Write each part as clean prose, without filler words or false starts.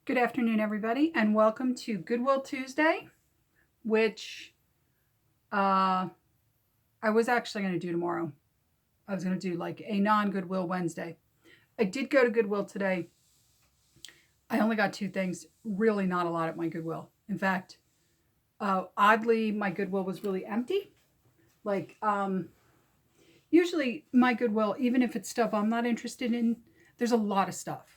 Good afternoon, everybody, and welcome to Goodwill Tuesday, which I was actually going to do tomorrow. I was going to do like a non-Goodwill Wednesday. I did go to Goodwill today. I only got two things, really not a lot at my Goodwill. In fact, oddly, my Goodwill was really empty. Like, usually my Goodwill, even if it's stuff I'm not interested in, there's a lot of stuff.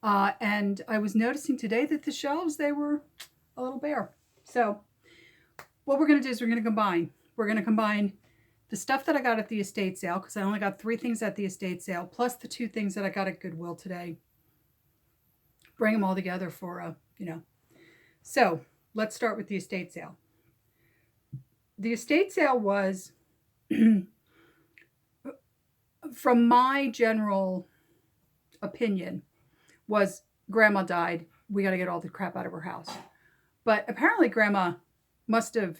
And I was noticing today that the shelves, they were a little bare. So what we're going to do is we're going to combine. We're going to combine the stuff that I got at the estate sale, because I only got 3 things at the estate sale, plus the 2 things that I got at Goodwill today. Bring them all together for, So let's start with the estate sale. The estate sale was, from my general opinion, was grandma died. We got to get all the crap out of her house. But apparently grandma must have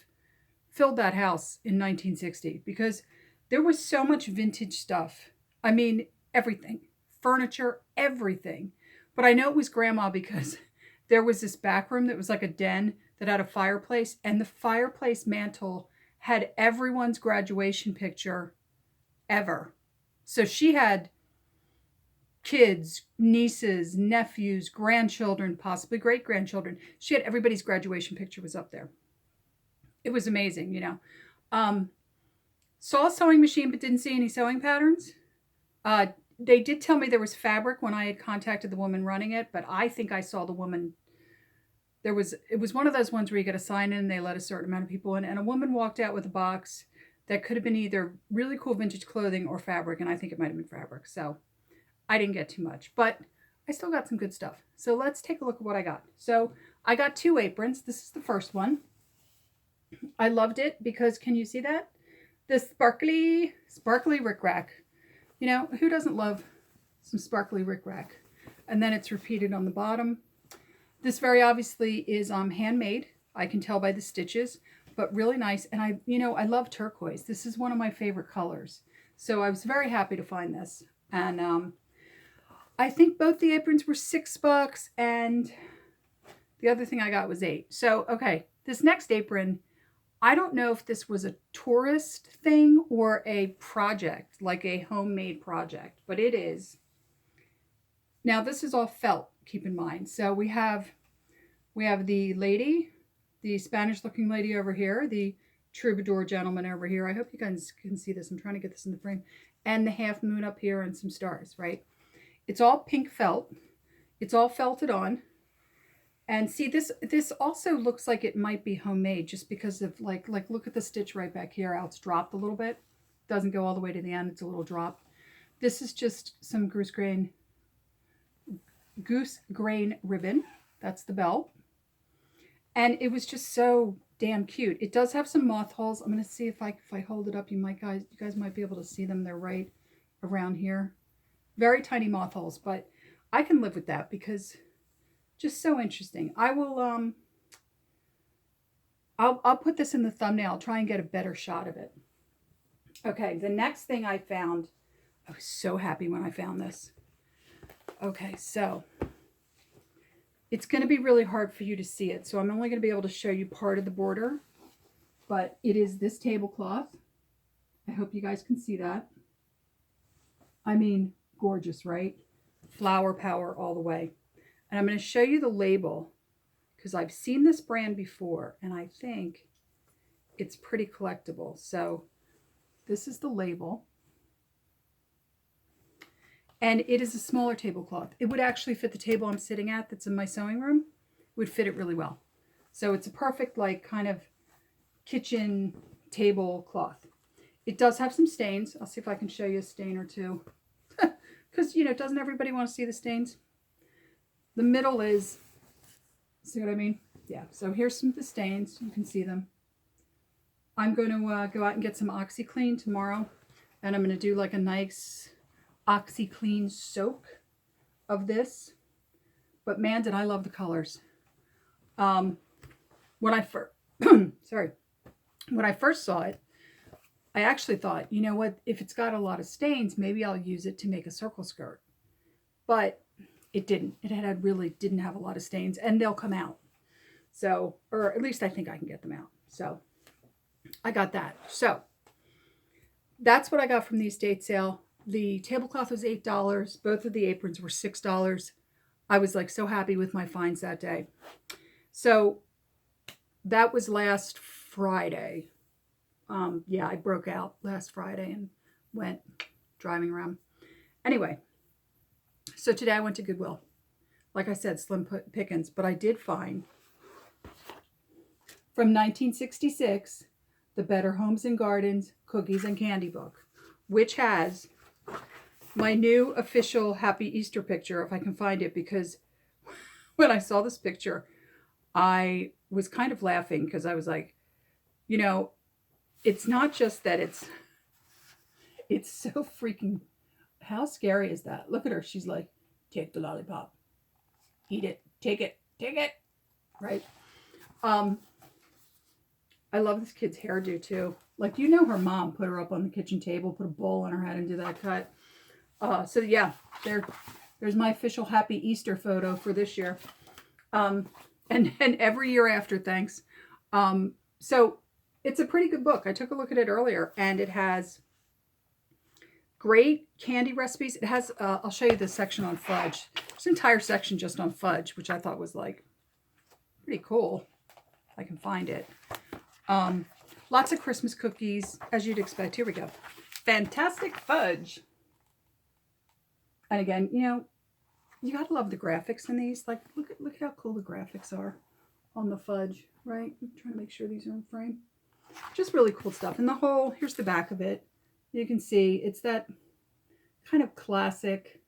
filled that house in 1960 because there was so much vintage stuff. I mean, everything, furniture, everything. But I know it was grandma because there was this back room that was like a den that had a fireplace, and the fireplace mantle had everyone's graduation picture ever. So she had kids, nieces, nephews, grandchildren, possibly great-grandchildren. She had everybody's graduation picture was up there. It was amazing, Saw a sewing machine, but didn't see any sewing patterns. They did tell me there was fabric when I had contacted the woman running it, but I think I saw the woman. It was one of those ones where you get a sign in and they let a certain amount of people in, and a woman walked out with a box that could have been either really cool vintage clothing or fabric, and I think it might have been fabric. So I didn't get too much, but I still got some good stuff. So let's take a look at what I got. So I got 2 aprons. This is the first one. I loved it because, can you see that? The sparkly rickrack. Who doesn't love some sparkly rickrack? And then it's repeated on the bottom. This very obviously is handmade. I can tell by the stitches, but really nice. And I love turquoise. This is one of my favorite colors. So I was very happy to find this. And I think both the aprons were $6 and the other thing I got was $8. So, okay, this next apron, I don't know if this was a tourist thing or a project, like a homemade project, but it is. Now, this is all felt, keep in mind. So we have the lady, the Spanish-looking lady over here, the troubadour gentleman over here. I hope you guys can see this. I'm trying to get this in the frame. And the half moon up here and some stars, right? It's all pink felt. It's all felted on. And see, this also looks like it might be homemade just because of like look at the stitch right back here, how it's dropped a little bit. Doesn't go all the way to the end. It's a little drop. This is just some goose grain ribbon. That's the belt. And it was just so damn cute. It does have some moth holes. I'm going to see if I hold it up, you guys might be able to see them. They're right around here. Very tiny moth holes, but I can live with that because just so interesting. I will I'll put this in the thumbnail. I'll try and get a better shot of it. Okay, the next thing I found, I was so happy when I found this. Okay, so it's going to be really hard for you to see it, so I'm only going to be able to show you part of the border, but it is this tablecloth. I hope you guys can see that. I mean, gorgeous, right? Flower power all the way. And I'm going to show you the label because I've seen this brand before and I think it's pretty collectible. So this is the label. And it is a smaller tablecloth. It would actually fit the table I'm sitting at that's in my sewing room. It would fit it really well. So it's a perfect like kind of kitchen tablecloth. It does have some stains. I'll see if I can show you a stain or two. Because, doesn't everybody want to see the stains? The middle is, see what I mean? Yeah, so here's some of the stains. You can see them. I'm going to go out and get some OxyClean tomorrow. And I'm going to do like a nice OxyClean soak of this. But man, did I love the colors. When I first, when I first saw it, I actually thought, you know what, if it's got a lot of stains, maybe I'll use it to make a circle skirt. But it didn't. It really didn't have a lot of stains, and they'll come out. So, or at least I think I can get them out. So I got that. So that's what I got from the estate sale. The tablecloth was $8. Both of the aprons were $6. I was like so happy with my finds that day. So that was last Friday. Yeah, I broke out last Friday and went driving around. Anyway, so today I went to Goodwill. Like I said, slim pickings, but I did find from 1966, the Better Homes and Gardens Cookies and Candy Book, which has my new official Happy Easter picture, if I can find it, because when I saw this picture, I was kind of laughing because I was like, you know, it's not just that it's so freaking, how scary is that? Look at her. She's like, take the lollipop, eat it, take it, right? I love this kid's hairdo too. Like, you know, her mom put her up on the kitchen table, put a bowl on her head and did that cut. So yeah, there's my official Happy Easter photo for this year. And every year after, thanks. So it's a pretty good book. I took a look at it earlier, and it has great candy recipes. It has, I'll show you the section on fudge. There's an entire section just on fudge, which I thought was like pretty cool. If I can find it. Lots of Christmas cookies, as you'd expect. Here we go. Fantastic fudge. And again, you know, you gotta love the graphics in these. Like, look at how cool the graphics are on the fudge, right? I'm trying to make sure these are in frame. Just really cool stuff. And the whole, here's the back of it. You can see it's that kind of classic,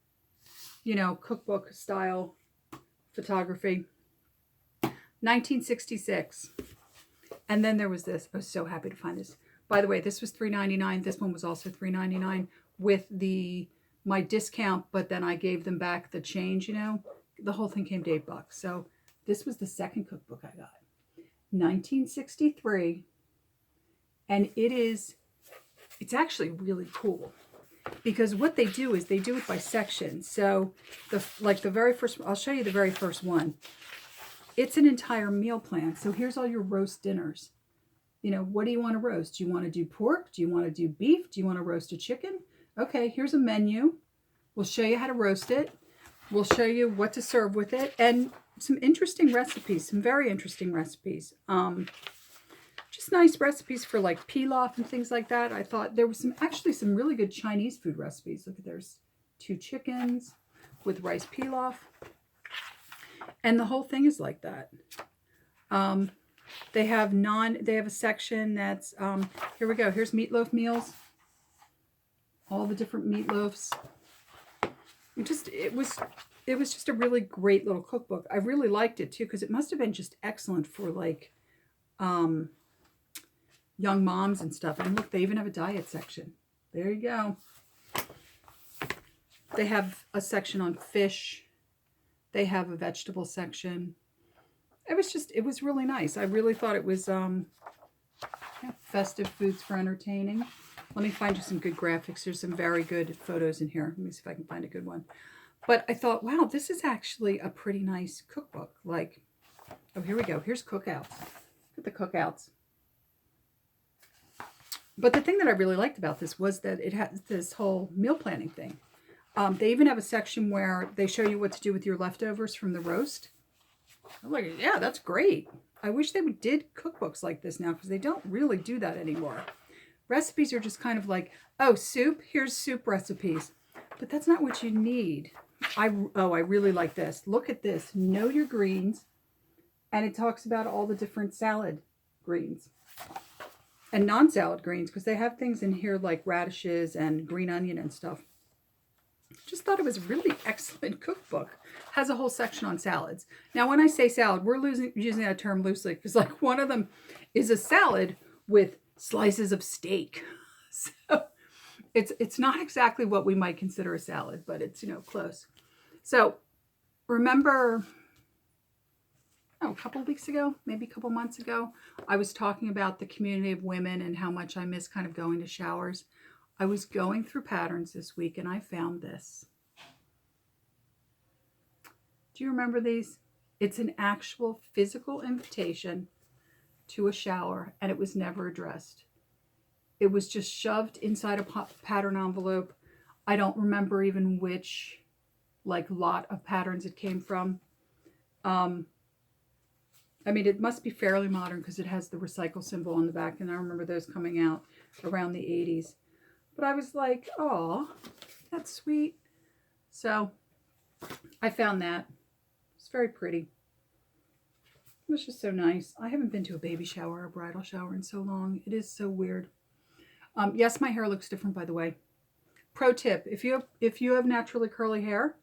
you know, cookbook style photography. 1966. And then there was this. I was so happy to find this. By the way, this was $3.99. This one was also $3.99 with my discount, but then I gave them back the change, you know. The whole thing came to $8. So this was the second cookbook I got. 1963. And it's actually really cool. Because what they do is they do it by section. So the very first, I'll show you the very first one. It's an entire meal plan. So here's all your roast dinners. You know, what do you want to roast? Do you want to do pork? Do you want to do beef? Do you want to roast a chicken? Okay, here's a menu. We'll show you how to roast it. We'll show you what to serve with it. And some interesting recipes, some very interesting recipes. Just nice recipes for like pilaf and things like that. I thought there was actually some really good Chinese food recipes. Look, there's 2 chickens with rice pilaf. And the whole thing is like that. They have a section that's, here we go. Here's meatloaf meals. All the different meatloafs. It was just a really great little cookbook. I really liked it too, because it must have been just excellent for like, young moms and stuff. And look, they even have a diet section. There you go. They have a section on fish. They have a vegetable section. It was really nice. I really thought it was festive foods for entertaining. Let me find you some good graphics. There's some very good photos in here. Let me see if I can find a good one. But I thought, wow, this is actually a pretty nice cookbook. Like, oh, here we go. Here's cookouts. Look at the cookouts. But the thing that I really liked about this was that it has this whole meal planning thing. They even have a section where they show you what to do with your leftovers from the roast. I'm like, yeah, that's great. I wish they did cookbooks like this now, because they don't really do that anymore. Recipes are just kind of like, oh, soup, here's soup recipes. But that's not what you need. I really like this. Look at this. Know your greens. And it talks about all the different salad greens. And non-salad greens, because they have things in here like radishes and green onion and stuff. Just thought it was a really excellent cookbook. Has a whole section on salads. Now, when I say salad, we're using that term loosely, because like one of them is a salad with slices of steak. So it's not exactly what we might consider a salad, but it's, you know, close. So remember, a couple of weeks ago, maybe a couple months ago, I was talking about the community of women and how much I miss kind of going to showers. I was going through patterns this week and I found this. Do you remember these? It's an actual physical invitation to a shower, and it was never addressed. It was just shoved inside a pattern envelope. I don't remember even which lot of patterns it came from. I mean, it must be fairly modern because it has the recycle symbol on the back, and I remember those coming out around the 80s. But I was like, oh, that's sweet. So I found that. It's very pretty. It was just so nice. I haven't been to a baby shower or a bridal shower in so long. It is so weird. Yes, my hair looks different, by the way. Pro tip, if you have naturally curly hair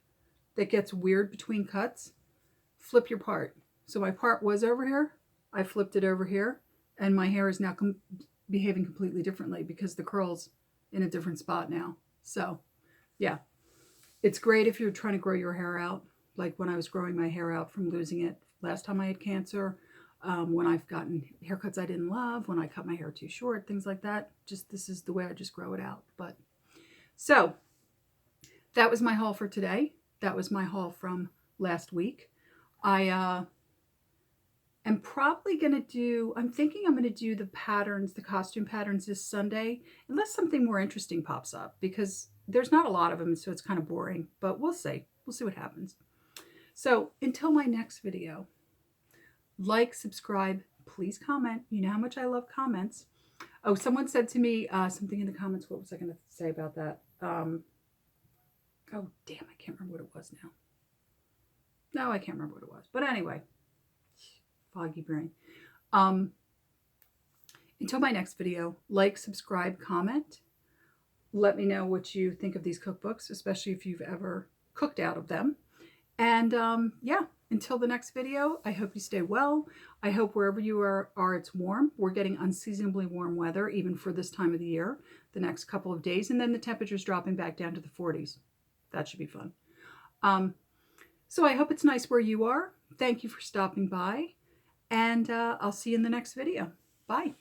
that gets weird between cuts, flip your part. So my part was over here. I flipped it over here, and my hair is now behaving completely differently because the curl's in a different spot now. So, yeah. It's great if you're trying to grow your hair out, like when I was growing my hair out from losing it last time I had cancer, when I've gotten haircuts I didn't love, when I cut my hair too short, things like that. Just this is the way I just grow it out. But so that was my haul for today. That was my haul from last week. I am probably going to do, I'm thinking I'm going to do the patterns, the costume patterns this Sunday, unless something more interesting pops up, because there's not a lot of them, so it's kind of boring, but we'll see. We'll see what happens. So until my next video, like, subscribe, please comment. You know how much I love comments. Oh, someone said to me something in the comments. What was I going to say about that? Oh, damn, I can't remember what it was now. No, I can't remember what it was. But anyway, foggy brain. Until my next video, like, subscribe, comment. Let me know what you think of these cookbooks, especially if you've ever cooked out of them. And yeah, until the next video, I hope you stay well. I hope wherever you are it's warm. We're getting unseasonably warm weather, even for this time of the year, the next couple of days. And then the temperature's dropping back down to the 40s. That should be fun. So I hope it's nice where you are. Thank you for stopping by. And I'll see you in the next video. Bye.